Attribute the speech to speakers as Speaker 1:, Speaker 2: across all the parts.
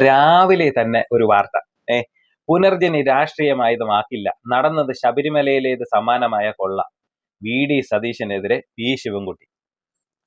Speaker 1: രാവിലെ തന്നെ ഒരു വാർത്ത. ഏ പുനർജനി രാഷ്ട്രീയമായുധമാക്കില്ല, നടന്നത് ശബരിമലയിലേത് സമാനമായ കൊള്ള, വി.ഡി. സതീശനെതിരെ വി. ശിവൻകുട്ടി.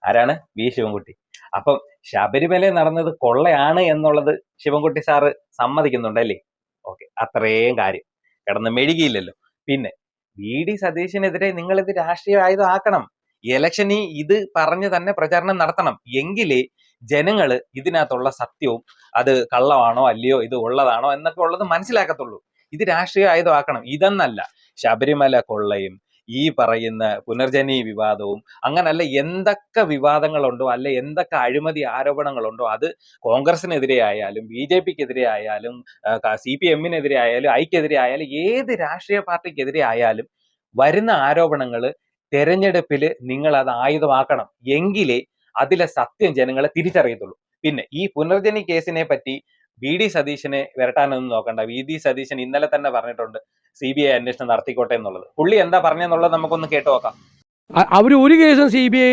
Speaker 1: ആരാണ്? വി. ശിവൻകുട്ടി. അപ്പം ശബരിമല നടന്നത് കൊള്ളയാണ് എന്നുള്ളത് ശിവൻകുട്ടി സാറ് സമ്മതിക്കുന്നുണ്ടല്ലേ? ഓക്കെ, അത്രയും കാര്യം. കിടന്ന് മെഴുകിയില്ലല്ലോ. പിന്നെ വി.ഡി. സതീശനെതിരെ നിങ്ങൾ ഇത് രാഷ്ട്രീയ ആയുധം ആക്കണം. ഇലക്ഷനിൽ ഇത് പറഞ്ഞ് തന്നെ പ്രചാരണം നടത്തണം. എങ്കിലേ ജനങ്ങള് ഇതിനകത്തുള്ള സത്യവും അത് കള്ളമാണോ അല്ലയോ, ഇത് ഉള്ളതാണോ എന്നൊക്കെ ഉള്ളത് മനസ്സിലാക്കത്തുള്ളൂ. ഇത് രാഷ്ട്രീയ ആയുധമാക്കണം. ഇതെന്നല്ല ശബരിമല കൊള്ളയും ഈ പറയുന്ന പുനർജനി വിവാദവും അങ്ങനല്ല എന്തൊക്കെ വിവാദങ്ങളുണ്ടോ, അല്ലെ എന്തൊക്കെ അഴിമതി ആരോപണങ്ങളുണ്ടോ, അത് കോൺഗ്രസിനെതിരെ ആയാലും BJP-ക്കെതിരെ ആയാലും CPM-നെതിരെ ആയാലും ഐക്കെതിരെ ആയാലും ഏത് രാഷ്ട്രീയ പാർട്ടിക്കെതിരെ ആയാലും വരുന്ന ആരോപണങ്ങൾ തെരഞ്ഞെടുപ്പിൽ നിങ്ങൾ അത് ആയുധമാക്കണം. എങ്കിലേ അതിലെ സത്യം ജനങ്ങളെ തിരിച്ചറിയത്തുള്ളൂ. പിന്നെ ഈ പുനർജനി കേസിനെ പറ്റി വി.ഡി. സതീശനെ വരട്ടാനൊന്നും നോക്കണ്ട. വി.ഡി. സതീശൻ ഇന്നലെ തന്നെ പറഞ്ഞിട്ടുണ്ട് CBI അന്വേഷണം നടത്തിക്കോട്ടെ എന്നുള്ളത്. പുള്ളി എന്താ പറഞ്ഞെന്നുള്ളത് നമുക്കൊന്ന് കേട്ടു നോക്കാം.
Speaker 2: അവർ ഒരു കേസും CBI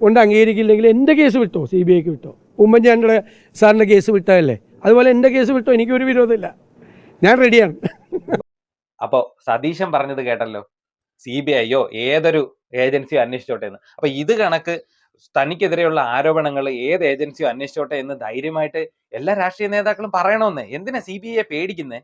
Speaker 2: കൊണ്ട് അംഗീകരിക്കില്ലെങ്കിൽ എൻ്റെ കേസ് വിട്ടോ, CBIക്ക് വിട്ടോ. ഉമ്മൻചാണ്ടിയുടെ സാറിൻ്റെ കേസ് വിട്ടതല്ലേ, അതുപോലെ എൻ്റെ കേസ് വിട്ടോ, എനിക്കൊരു വിരോധമില്ല, ഞാൻ റെഡിയാണ്.
Speaker 1: അപ്പോൾ സതീശൻ പറഞ്ഞത് കേട്ടല്ലോ, CBI-യോ ഏതൊരു ഏജൻസിയോ അന്വേഷിച്ചോട്ടെ എന്ന്. അപ്പൊ ഇത് കണക്ക് തനിക്കെതിരെയുള്ള ആരോപണങ്ങൾ ഏത് ഏജൻസിയോ അന്വേഷിച്ചോട്ടെ എന്ന് ധൈര്യമായിട്ട് എല്ലാ രാഷ്ട്രീയ നേതാക്കളും പറയണമെന്ന്. എന്തിനാ CBI-യെ പേടിക്കുന്നേ?